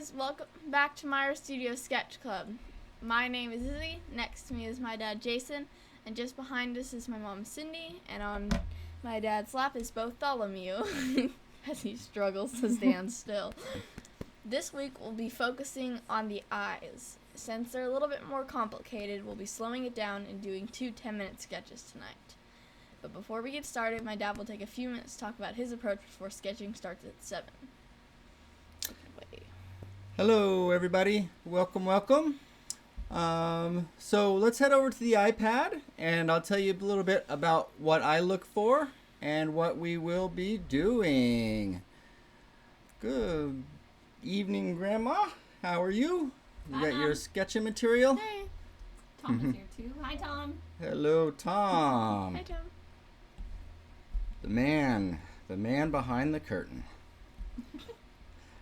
guys, welcome back to Myra Studio Sketch Club. My name is Izzy, next to me is my dad Jason, and just behind us is my mom Cindy, and on my dad's lap is Bartholomew, as he struggles to stand still. This week we'll be focusing on the eyes. Since they're a little bit more complicated, we'll be slowing it down and doing 2 10-minute sketches tonight. But before we get started, my dad will take a few minutes to talk about his approach before sketching starts at 7. Hello everybody, welcome. So let's head over to the iPad and I'll tell you a little bit about what I look for and what we will be doing. Good evening, Grandma. How are you? You got your sketching material? Hey. Tom is here too. Hi, Tom. Hello, Tom. Hi, Tom. The man behind the curtain.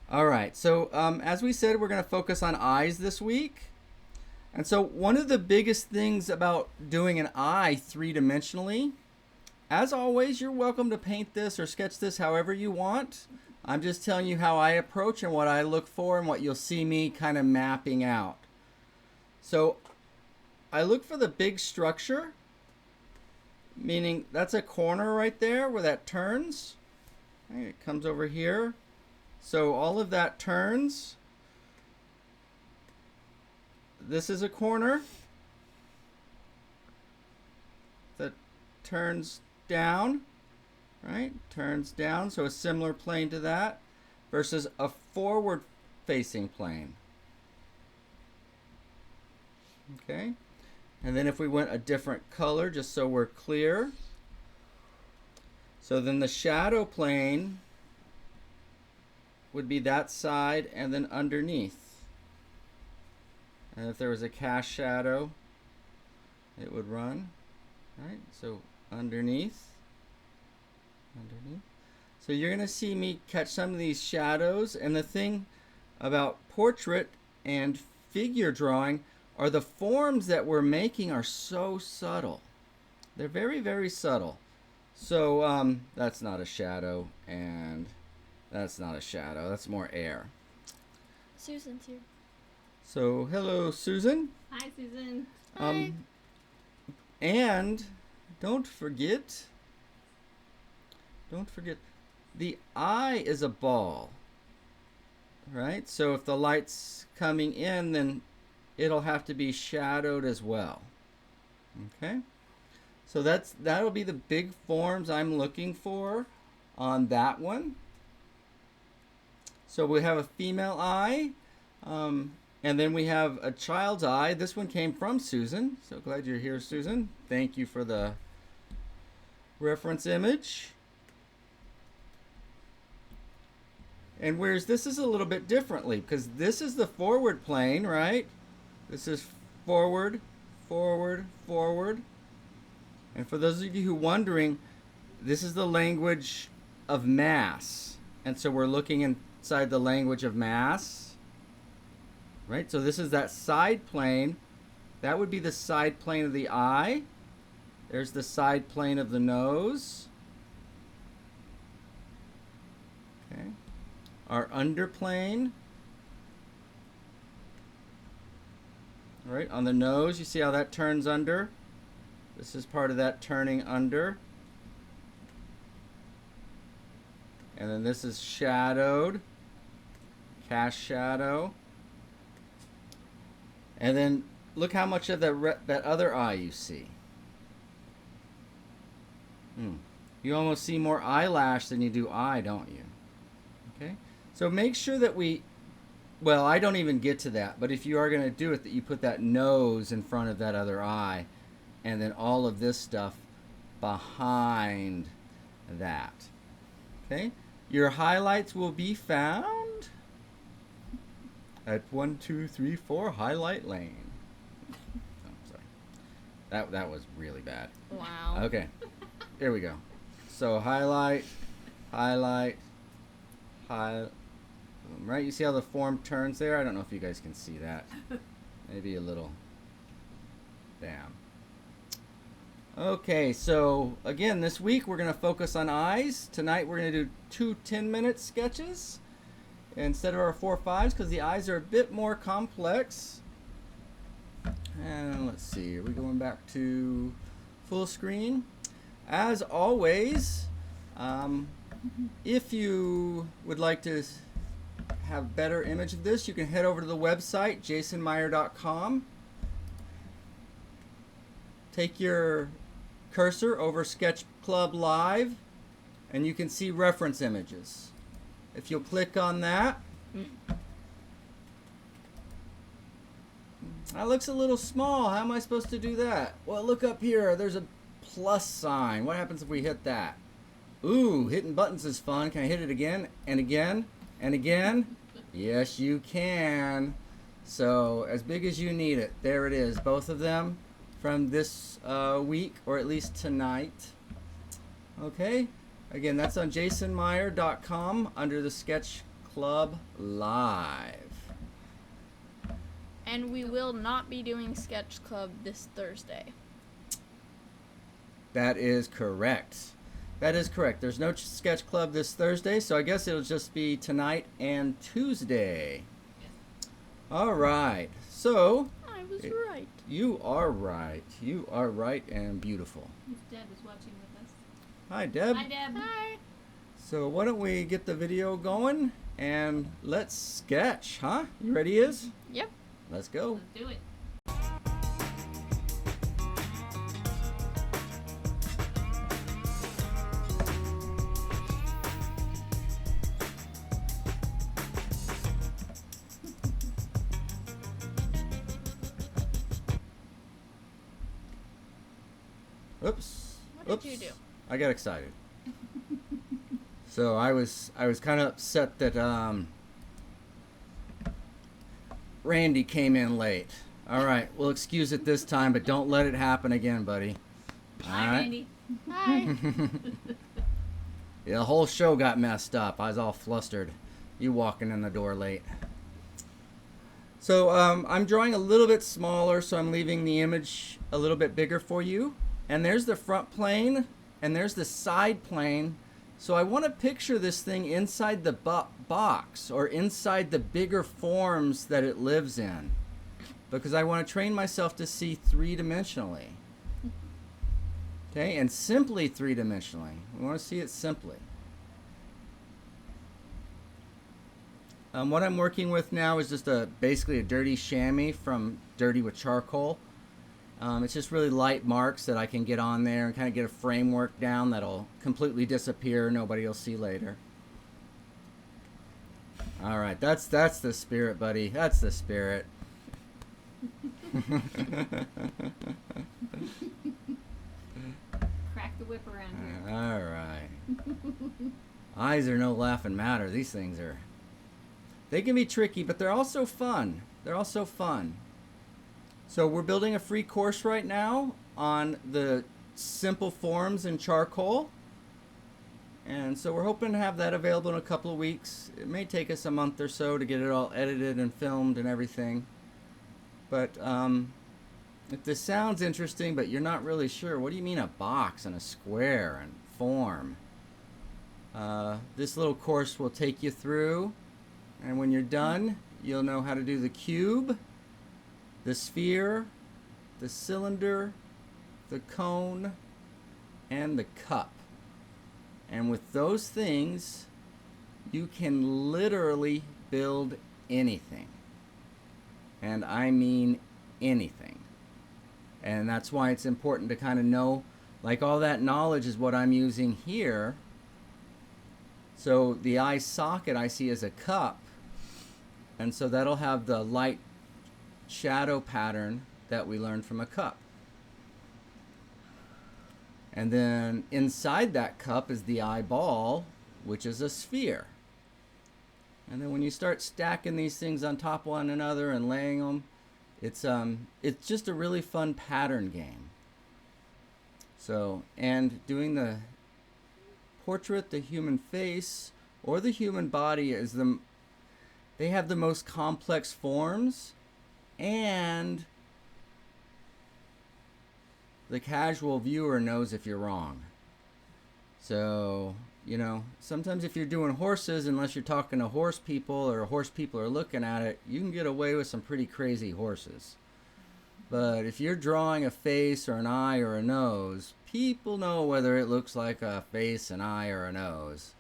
All right, so as we said, we're going to focus on eyes this week. And so one of the biggest things about doing an eye three-dimensionally, as always, you're welcome to paint this or sketch this however you want. I'm just telling you how I approach and what I look for and what you'll see me kind of mapping out. So I look for the big structure, meaning that's a corner right there where that turns. Okay, it comes over here. So all of that turns. This is a corner that turns down, right? Turns down, so a similar plane to that versus a forward facing plane. Okay, and then if we went a different color, just so we're clear. So then the shadow plane would be that side and then underneath. And if there was a cast shadow, it would run, right? So underneath. So you're going to see me catch some of these shadows. And the thing about portrait and figure drawing are the forms that we're making are so subtle. They're very, very subtle. So that's not a shadow, and that's not a shadow. That's more air. Susan's here. So hello, Susan. Hi, Susan. Hi. And don't forget, the eye is a ball, right? So if the light's coming in, then it'll have to be shadowed as well. Okay? So that'll be the big forms I'm looking for on that one. So we have a female eye, and then we have a child's eye. This one came from Susan. So glad you're here, Susan. Thank you for the reference image. And whereas this is a little bit differently, because this is the forward plane, right? This is forward, forward, forward. And for those of you who are wondering, this is the language of mass. And so we're looking inside the language of mass, right? So this is that side plane. That would be the side plane of the eye. There's the side plane of the nose. Okay. Our underplane. Right, on the nose, you see how that turns under? This is part of that turning under. And then this is shadowed, cast shadow. And then look how much of that other eye you see. You almost see more eyelash than you do eye, don't you? Okay, so make sure that well, I don't even get to that, but if you are going to do it, that you put that nose in front of that other eye, and then all of this stuff behind that. Okay, your highlights will be found at 1, 2, 3, 4 Highlight Lane. Oh, sorry, that was really bad. Wow. Okay, here we go. So highlight. Right, you see how the form turns there? I don't know if you guys can see that. Maybe a little. Bam. Okay, so again, this week we're going to focus on eyes. Tonight we're going to do 2 10-minute sketches. instead of our 4/5s because the eyes are a bit more complex. And let's see, are we going back to full screen? As always, if you would like to have better image of this, you can head over to the website, jasonmeyer.com. Take your cursor over Sketch Club Live, and you can see reference images. If you'll click on that, that looks a little small. How am I supposed to do that? Well, look up here. There's a plus sign. What happens if we hit that? Ooh, hitting buttons is fun. Can I hit it again and again and again? Yes, you can. So, as big as you need it. There it is. Both of them from this week, or at least tonight. Okay. Again, that's on jasonmeyer.com under the Sketch Club Live. And we will not be doing Sketch Club this Thursday. That is correct. That is correct. There's no Sketch Club this Thursday, so I guess it'll just be tonight and Tuesday. All right. So, I was right. You are right. You are right and beautiful. Miss Deb is watching with us. Hi, Deb. Hi, Deb. Hi. So why don't we get the video going and let's sketch, huh? You ready, Iz? Yep. Let's go. Let's do it. Oops. What did you do? I got excited. So I was kind of upset that Randy came in late. All right, we'll excuse it this time, but don't let it happen again, buddy. All Hi, right? Randy. Hi. Yeah, the whole show got messed up. I was all flustered. You walking in the door late. So I'm drawing a little bit smaller, so I'm leaving the image a little bit bigger for you. And there's the front plane, and there's the side plane. So I want to picture this thing inside the box, or inside the bigger forms that it lives in, because I want to train myself to see three-dimensionally. Okay, and simply three-dimensionally. We want to see it simply. What I'm working with now is just basically a dirty chamois from Dirty with Charcoal. It's just really light marks that I can get on there and kind of get a framework down that'll completely disappear. Nobody will see later. All right, that's the spirit, buddy. That's the spirit. Crack the whip around here. All right. Eyes are no laughing matter. These things are. They can be tricky, but they're also fun. They're also fun. So we're building a free course right now on the simple forms in charcoal. And so we're hoping to have that available in a couple of weeks. It may take us a month or so to get it all edited and filmed and everything. But if this sounds interesting, but you're not really sure, what do you mean a box and a square and form? This little course will take you through. And when you're done, you'll know how to do the cube, the sphere, the cylinder, the cone, and the cup. And with those things, you can literally build anything. And I mean anything. And that's why it's important to kind of know, like all that knowledge is what I'm using here. So the eye socket I see as a cup. And so that'll have the light shadow pattern that we learned from a cup. And then inside that cup is the eyeball, which is a sphere. And then when you start stacking these things on top of one another and laying them, it's just a really fun pattern game. So, and doing the portrait, the human face, or the human body is they have the most complex forms, and the casual viewer knows if you're wrong. So You know, sometimes if you're doing horses, unless you're talking to horse people or horse people are looking at it, you can get away with some pretty crazy horses. But if you're drawing a face or an eye or a nose, people know whether it looks like a face, an eye, or a nose.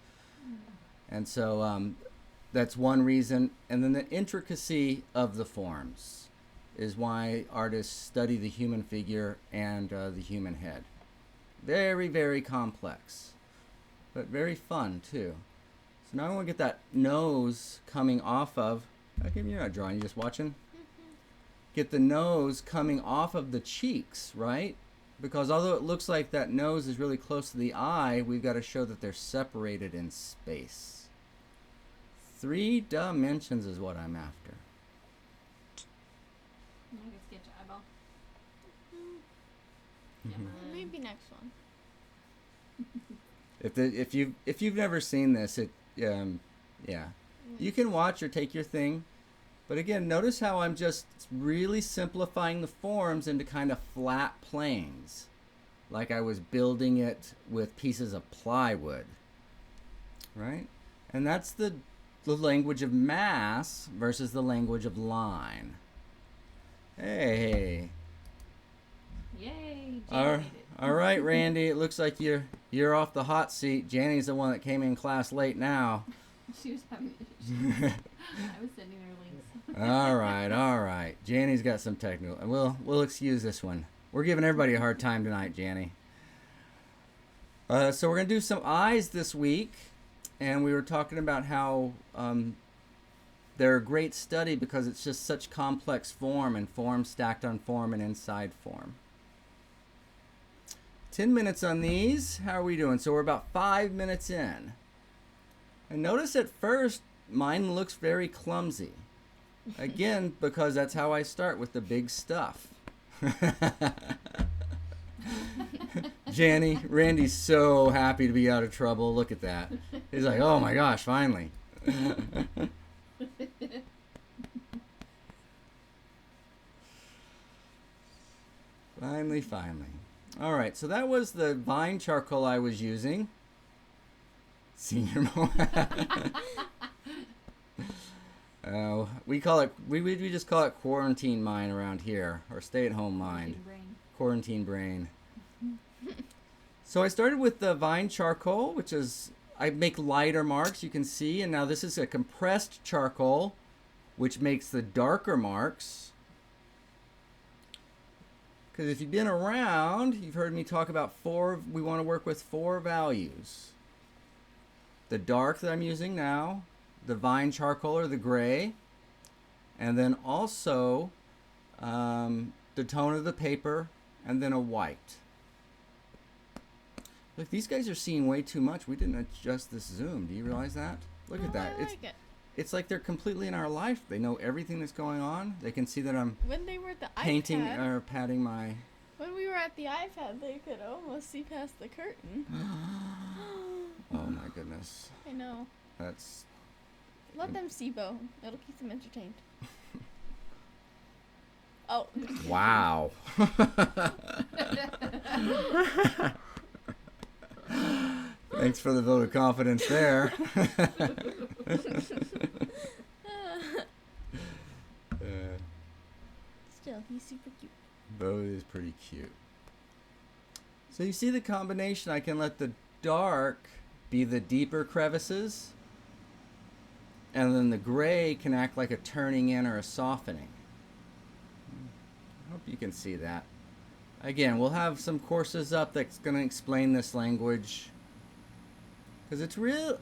And so that's one reason. And then the intricacy of the forms is why artists study the human figure and the human head. Very, very complex, but very fun too. So now I want to get that nose coming off of, okay, you're not drawing, you're just watching. Get the nose coming off of the cheeks, right? Because although it looks like that nose is really close to the eye, we've got to show that they're separated in space. 3 dimensions is what I'm after. I can sketch an eyeball. Maybe next one. If you've never seen this, you can watch or take your thing. But again, notice how I'm just really simplifying the forms into kind of flat planes, like I was building it with pieces of plywood, right? And that's the language of mass versus the language of line. Hey. Yay! All right, Randy. It looks like you're off the hot seat. Janny's the one that came in class late now. She was having issues. I was sending her links. All right. Janny's got some technical, and we'll excuse this one. We're giving everybody a hard time tonight, Janny. So we're gonna do some eyes this week, and we were talking about how they're a great study because it's just such complex form and form stacked on form and inside form. 10 minutes on these. How are we doing? So we're about 5 minutes in. And notice at first, mine looks very clumsy. Again, because that's how I start with the big stuff. Randy's so happy to be out of trouble. Look at that. He's like, oh my gosh, finally. Finally. All right, so that was the vine charcoal I was using. Senior moment. We just call it quarantine mind around here, or stay-at-home mind. Quarantine brain. So I started with the vine charcoal, which is, I make lighter marks, you can see, and now this is a compressed charcoal, which makes the darker marks. Because if you've been around, you've heard me talk about we want to work with 4 values. The dark that I'm using now, the vine charcoal or the gray, and then also the tone of the paper, and then a white. Look, these guys are seeing way too much. We didn't adjust this zoom. Do you realize that? Look at that. It's like they're completely in our life. They know everything that's going on. They can see that I'm when they were at the painting iPad, or patting my... When we were at the iPad, they could almost see past the curtain. Oh my goodness. I know. That's... Let them see, Bo. It'll keep them entertained. Oh. Wow. Thanks for the vote of confidence there. Still, he's super cute. Bo is pretty cute. So you see the combination. I can let the dark be the deeper crevices, and then the gray can act like a turning in or a softening. I hope you can see that. Again, we'll have some courses up that's going to explain this language. Because it's real,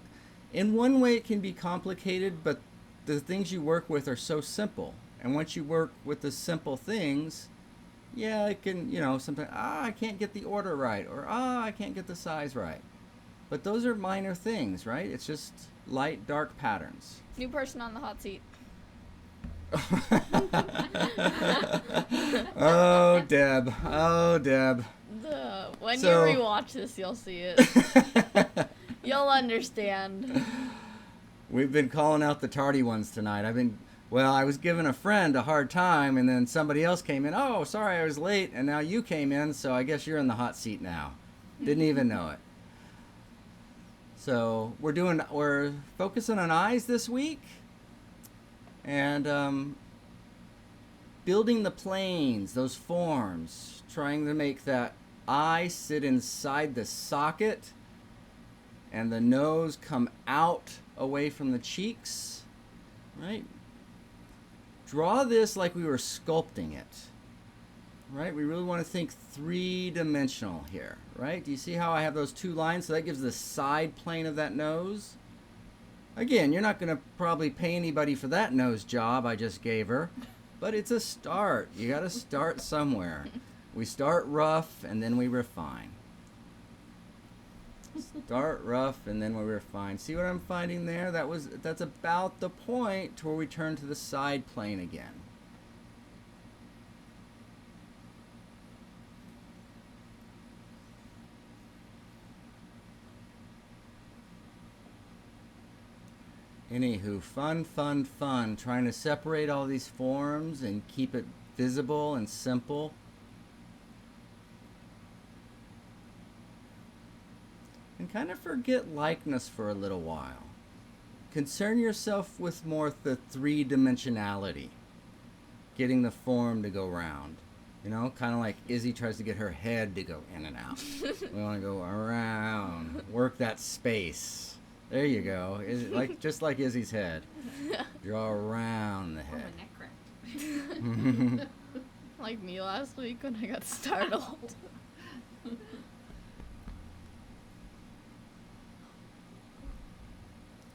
in one way it can be complicated, but the things you work with are so simple. And once you work with the simple things, yeah, it can, sometimes, I can't get the order right, or I can't get the size right. But those are minor things, right? It's just light, dark patterns. New person on the hot seat. Oh, Deb. When you rewatch this, you'll see it. You'll understand. We've been calling out the tardy ones tonight. I was giving a friend a hard time, and then somebody else came in. Oh, sorry, I was late, and now you came in, so I guess you're in the hot seat now. Didn't even know it. So we're focusing on eyes this week, and building the planes, those forms, trying to make that eye sit inside the socket and the nose come out away from the cheeks, right? Draw this like we were sculpting it, right? We really want to think three-dimensional here, right? Do you see how I have those two lines? So that gives the side plane of that nose. Again, you're not going to probably pay anybody for that nose job I just gave her, but it's a start. You got to start somewhere. We start rough and then we refine. Start rough and then we refine. See what I'm finding there? That's about the point where we turn to the side plane again. Anywho, fun, trying to separate all these forms and keep it visible and simple. And kind of forget likeness for a little while. Concern yourself with more the three-dimensionality. Getting the form to go round. You know, kind of like Izzy tries to get her head to go in and out. We want to go around. Work that space. There you go. Just like Izzy's head. Draw around the Oh, head. my neck cracked. Like me last week when I got startled.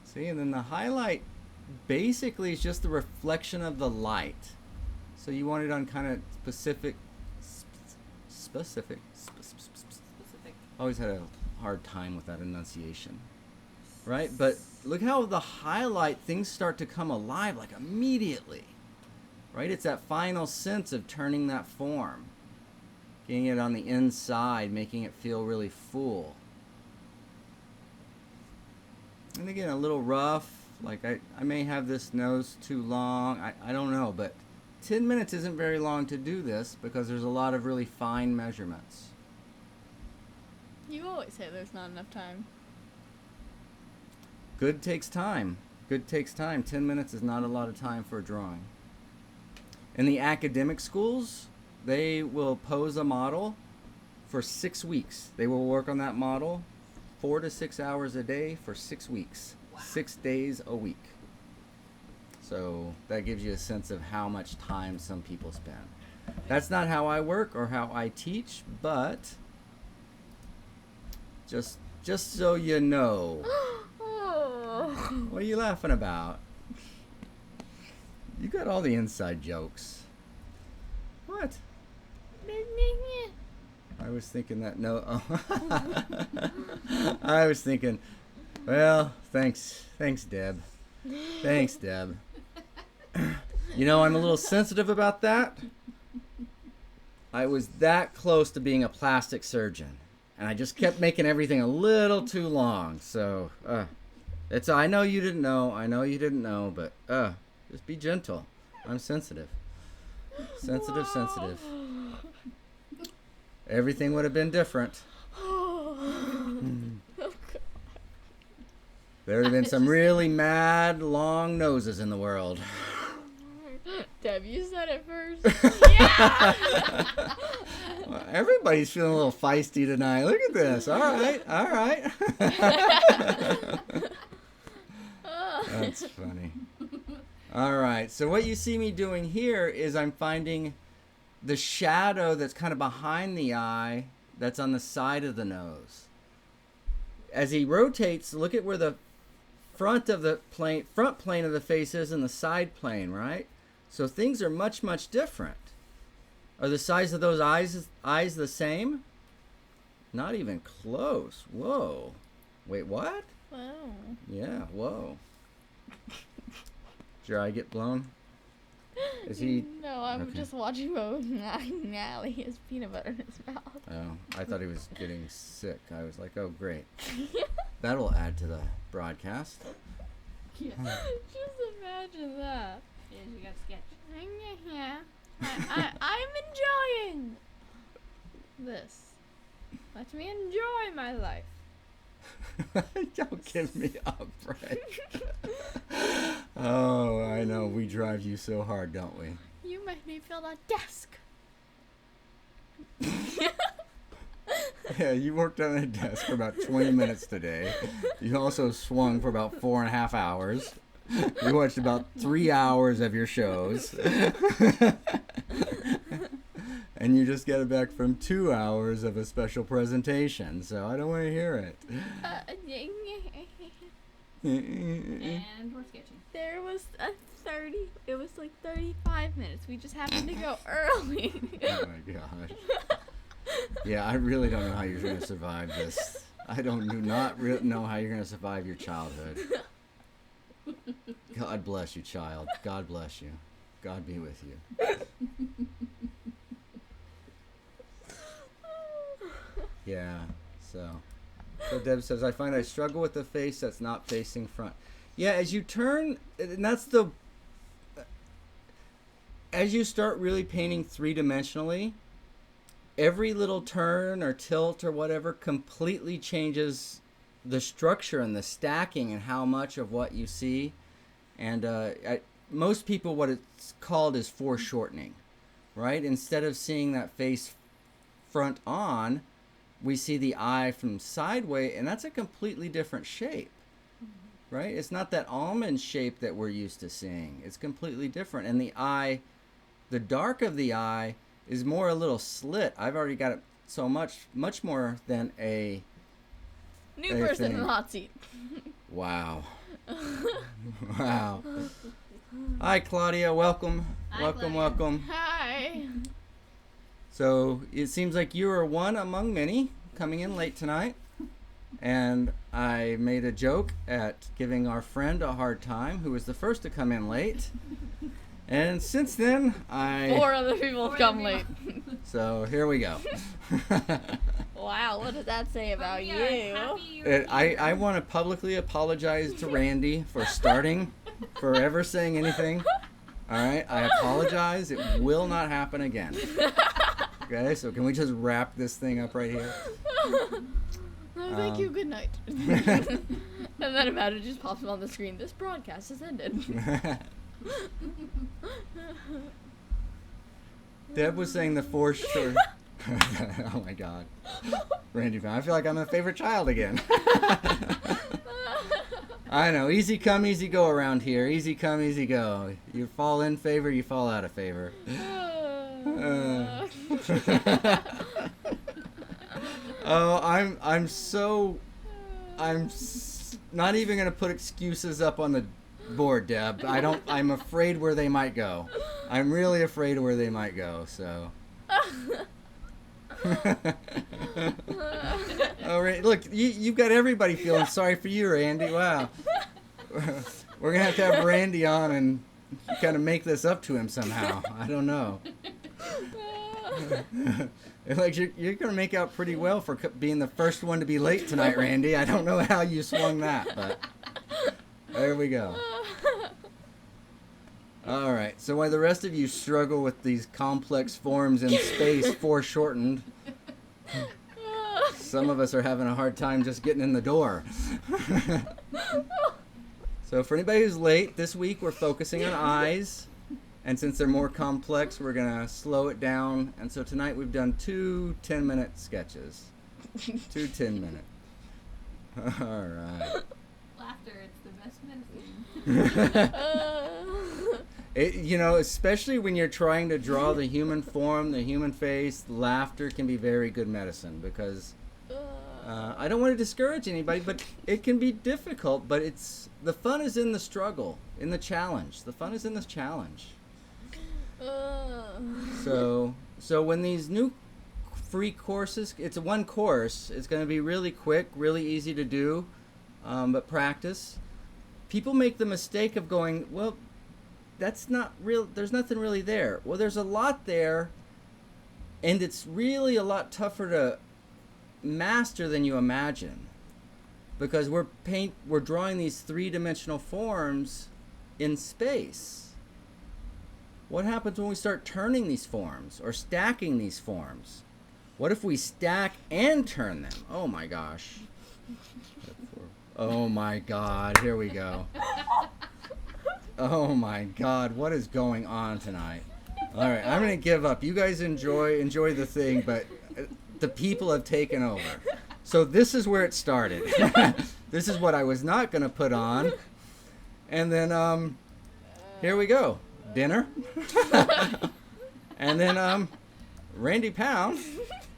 See, and then the highlight basically is just the reflection of the light. So you want it on kind of specific. Always had a hard time with that enunciation. Right? But look how the highlight, things start to come alive like immediately. Right? It's that final sense of turning that form. Getting it on the inside, making it feel really full. And again, a little rough. Like I may have this nose too long. I don't know, but 10 minutes isn't very long to do this because there's a lot of really fine measurements. You always say there's not enough time. Good takes time. Good takes time. 10 minutes is not a lot of time for a drawing. In the academic schools, they will pose a model for 6 weeks. They will work on that model 4 to 6 hours a day for 6 weeks. Wow. 6 days a week. So that gives you a sense of how much time some people spend. That's not how I work or how I teach, but just so you know. What are you laughing about? You got all the inside jokes. What? I was thinking that I was thinking, well, thanks Deb. Thanks, Deb. You know, I'm a little sensitive about that. I was that close to being a plastic surgeon, and I just kept making everything a little too long. So, I know you didn't know, but just be gentle. I'm sensitive. Sensitive. Everything would have been different. There would have been some really mad, long noses in the world. Deb, you said it first. Yeah! Well, everybody's feeling a little feisty tonight. Look at this. All right. That's funny. All right. So what you see me doing here is I'm finding the shadow that's kind of behind the eye that's on the side of the nose. As he rotates, look at where the front plane of the face is and the side plane, right? So things are much, much different. Are the size of those eyes the same? Not even close. Whoa. Wait, what? Wow. Yeah, whoa. Did your eye get blown? Is he... No, I'm okay. just watching Mo Nally his peanut butter in his mouth. Oh, I thought he was getting sick. I was like, oh, great. That'll add to the broadcast. Yeah. Just imagine that. Yeah, you got sketch. Yeah. I'm enjoying this. Let me enjoy my life. Don't give me a break. Oh, I know. We drive you so hard, don't we? You made me feel that desk. Yeah, you worked on a desk for about 20 minutes today. You also swung for about 4.5 hours. You watched about 3 hours of your shows. And you just got back from 2 hours of a special presentation, so I don't want to hear it. And we're sketching. There was it was like 35 minutes. We just happened to go early. Oh my gosh. Yeah, I really don't know how you're going to survive this. I do not know how you're going to survive your childhood. God bless you, child. God bless you. God be with you. Yeah, so Deb says, I find I struggle with the face that's not facing front. Yeah, as you turn, and as you start really painting three-dimensionally, every little turn or tilt or whatever completely changes the structure and the stacking and how much of what you see. And most people, what it's called is foreshortening, right? Instead of seeing that face front on, we see the eye from sideways, and that's a completely different shape, right? It's not that almond shape that we're used to seeing. It's completely different. And the eye, the dark of the eye is more a little slit. I've already got it so much more than a New person in the hot seat. Wow. Wow. Hi, Claudia. Welcome. Hi, Welcome, Claudia. welcome. Hi. So it seems like you are one among many coming in late tonight. And I made a joke at giving our friend a hard time who was the first to come in late. And since then, 4 other people have come late. So here we go. Wow, what does that say about We are you? happy you're I here. want to publicly apologize to Randy for starting, for ever saying anything. All right, I apologize. It will not happen again. Okay, so can we just wrap this thing up right here? Oh, thank you, good night. And then a message just pops up on the screen. This broadcast has ended. Deb was saying the foreshortening. Oh my God, Randy, I feel like I'm a favorite child again. I know, easy come, easy go around here. Easy come, easy go. You fall in favor, you fall out of favor. Oh, I'm not even gonna put excuses up on the board, Deb. I'm afraid where they might go. I'm really afraid of where they might go, so. Oh, look, you've got everybody feeling sorry for you, Randy. Wow. We're gonna have to have Randy on and kind of make this up to him somehow. I don't know. Like you're gonna make out pretty well for being the first one to be late tonight, Randy. I don't know how you swung that, but there we go. All right. So while the rest of you struggle with these complex forms in space foreshortened, some of us are having a hard time just getting in the door. So for anybody who's late, this week we're focusing on eyes. And since they're more complex, we're going to slow it down. And so tonight we've done 2 10-minute sketches. 2 10-minute. All right. Laughter, it's the best medicine. Especially when you're trying to draw the human form, the human face, laughter can be very good medicine because I don't want to discourage anybody, but it can be difficult. But the fun is in the struggle, in the challenge. The fun is in this challenge. So when these new free courses, it's one course. It's going to be really quick, really easy to do, but practice. People make the mistake of going, well, that's not real. There's nothing really there. Well, there's a lot there, and it's really a lot tougher to master than you imagine, because we're drawing these 3-dimensional forms in space. What happens when we start turning these forms or stacking these forms? What if we stack and turn them? Oh my gosh. Oh my God, here we go. Oh my God, what is going on tonight? All right, I'm gonna give up. You guys enjoy the thing, but the people have taken over. So this is where it started. This is what I was not gonna put on, and then here we go, dinner, and then Randy Pound.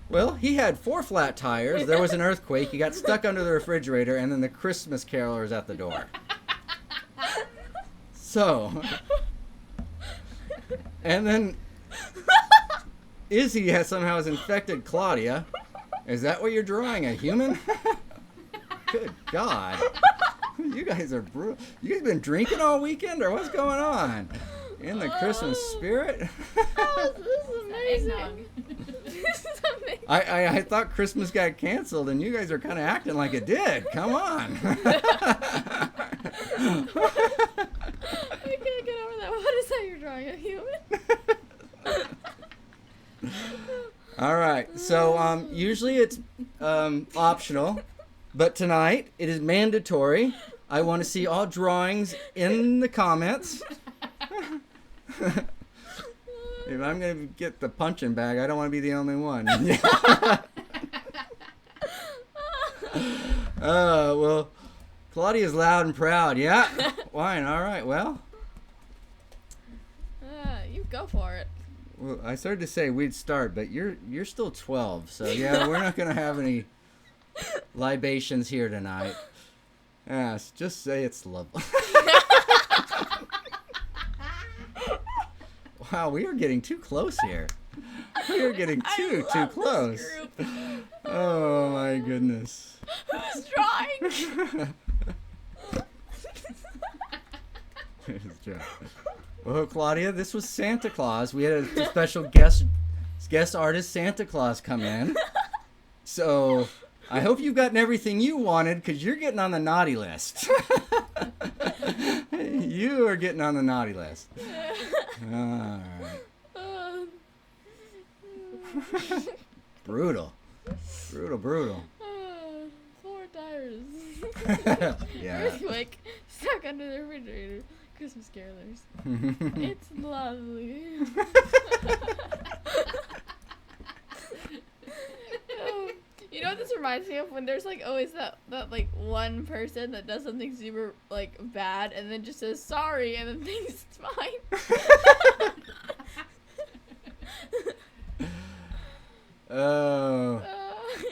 Well, he had 4 flat tires. There was an earthquake. He got stuck under the refrigerator, and then the Christmas carolers at the door. So, and then Izzy somehow has infected Claudia. Is that what you're drawing? A human? Good God. You guys are brutal. You guys been drinking all weekend, or what's going on? In the Christmas spirit? Oh, this is amazing. Eggnog. This is amazing. I thought Christmas got canceled, and you guys are kind of acting like it did. Come on. I can't get over that. What is that you're drawing? A human? All right. So usually it's optional, but tonight it is mandatory. I want to see all drawings in the comments. If I'm going to get the punching bag, I don't want to be the only one. Well, Claudia's loud and proud. Yeah? Wine. All right. Well, You go for it. well, I started to say we'd start, but you're still 12. So, yeah, we're not going to have any libations here tonight. Yes, just say it's lovely. Wow, we are getting too close here. We are getting too close. This group. Oh my goodness. Who's drawing? Well, Claudia, this was Santa Claus. We had a special guest artist, Santa Claus, come in. So I hope you've gotten everything you wanted, because you're getting on the naughty list. You are getting on the naughty list. All right. Brutal. 4 tires. Yeah. Earthquake. Stuck under the refrigerator. Christmas carolers. It's lovely. You know what this reminds me of? When there's like always that like one person that does something super like bad and then just says sorry and then thinks it's fine. Oh,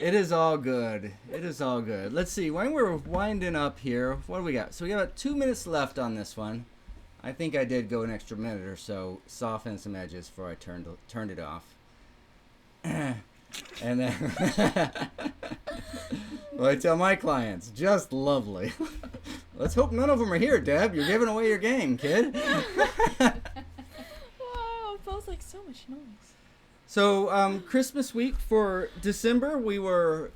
it is all good. It is all good. Let's see. When we're winding up here, what do we got? So we got about 2 minutes left on this one. I think I did go an extra minute or so, soften some edges before I turned it off. And then, well, I tell my clients, just lovely. Let's hope none of them are here, Deb. You're giving away your game, kid. Wow, it feels like so much noise. So, Christmas week for December, we were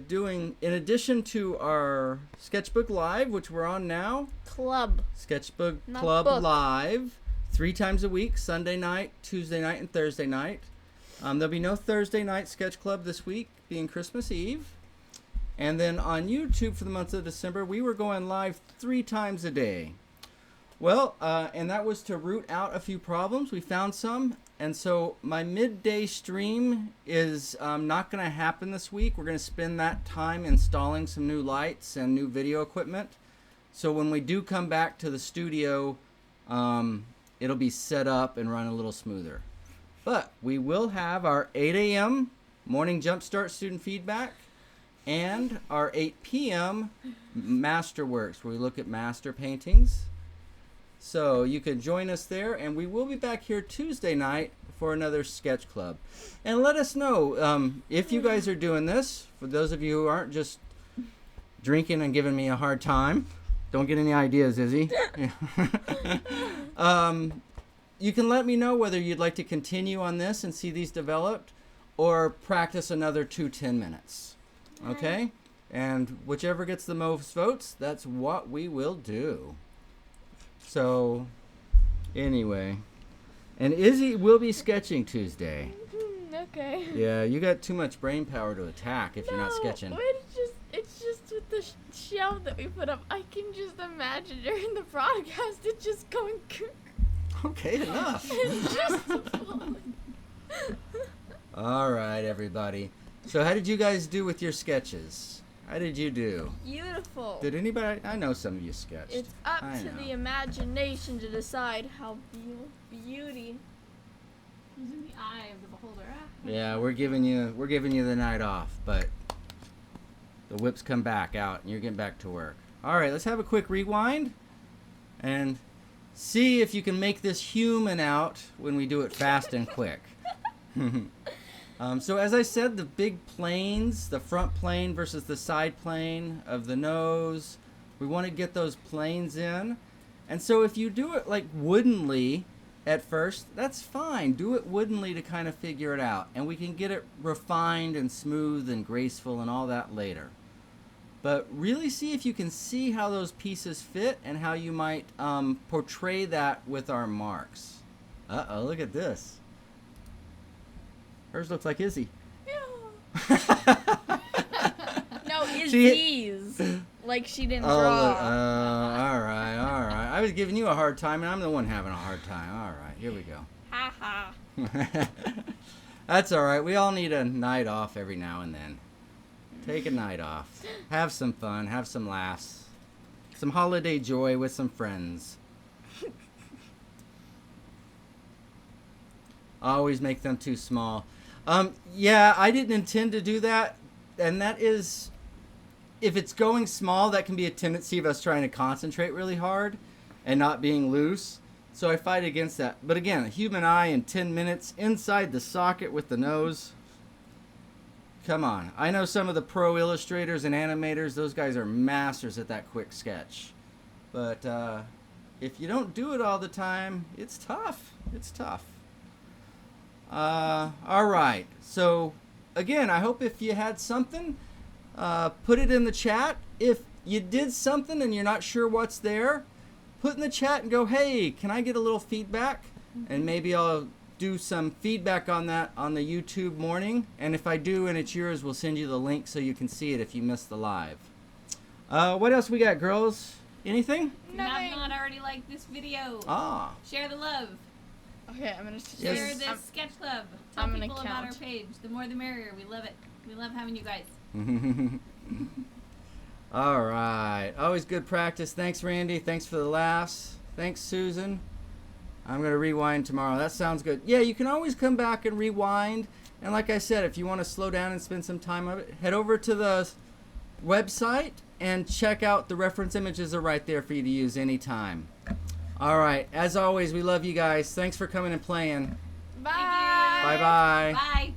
doing, in addition to our Sketchbook Live, which we're on now, Sketchbook Not Club book. Live, 3 times a week, Sunday night, Tuesday night, and Thursday night. There'll be no Thursday night Sketch Club this week, being Christmas Eve. And then on YouTube for the month of December, we were going live 3 times a day. Well, and that was to root out a few problems. We found some. And so my midday stream is not going to happen this week. We're going to spend that time installing some new lights and new video equipment. So when we do come back to the studio, it'll be set up and run a little smoother. But we will have our 8 a.m. morning jumpstart student feedback and our 8 p.m. Masterworks, where we look at master paintings. So you can join us there, and we will be back here Tuesday night for another sketch club. And let us know if you guys are doing this. For those of you who aren't just drinking and giving me a hard time, don't get any ideas, Izzy. You can let me know whether you'd like to continue on this and see these developed, or practice another 10 minutes. Okay? And whichever gets the most votes, that's what we will do. So, anyway. And Izzy will be sketching Tuesday. Okay. Yeah, you got too much brain power to attack if you're not sketching. It's just with the shelf that we put up, I can just imagine during the broadcast it just going. Okay, enough. It's just falling. All right, everybody. So how did you guys do with your sketches? How did you do? Beautiful. Did anybody? I know some of you sketched. It's up I to know. the imagination to decide how beauty. Who's in the eye of the beholder? Yeah, we're giving you the night off, but the whips come back out and you're getting back to work. All right, let's have a quick rewind and see if you can make this human out when we do it fast and quick. So as I said, the big planes, the front plane versus the side plane of the nose, we want to get those planes in. And so if you do it like woodenly at first, that's fine. Do it woodenly to kind of figure it out. And we can get it refined and smooth and graceful and all that later. But really see if you can see how those pieces fit and how you might portray that with our marks. Uh-oh, look at this. Hers looks like Izzy. No, Izzy's. Like she didn't Oh, draw. all right, all right. I was giving you a hard time, and I'm the one having a hard time. All right, here we go. Ha ha. That's all right. We all need a night off every now and then. Take a night off. Have some fun. Have some laughs. Some holiday joy with some friends. Always make them too small. Yeah, I didn't intend to do that. And that is, if it's going small, that can be a tendency of us trying to concentrate really hard and not being loose. So I fight against that. But again, a human eye in 10 minutes inside the socket with the nose. Come on. I know some of the pro illustrators and animators, those guys are masters at that quick sketch. But if you don't do it all the time, it's tough. It's tough. All right. So, again, I hope if you had something, put it in the chat. If you did something and you're not sure what's there, put in the chat and go, hey, can I get a little feedback? And maybe I'll do some feedback on that on the YouTube morning. And if I do and it's yours, we'll send you the link so you can see it if you missed the live. What else we got, girls? Anything? If you Nothing. have not already liked this video, share the love. Okay, I'm gonna Yes. Share this sketch club. Tell I'm gonna people about our count. page. The more the merrier. We love it. We love having you guys. All right. Always good practice. Thanks, Randy. Thanks for the laughs. Thanks, Susan. I'm going to rewind tomorrow. That sounds good. Yeah, you can always come back and rewind. And like I said, if you want to slow down and spend some time on it, head over to the website and check out the reference images are right there for you to use anytime. All right. As always, we love you guys. Thanks for coming and playing. Bye. Thank you. Bye-bye. Bye.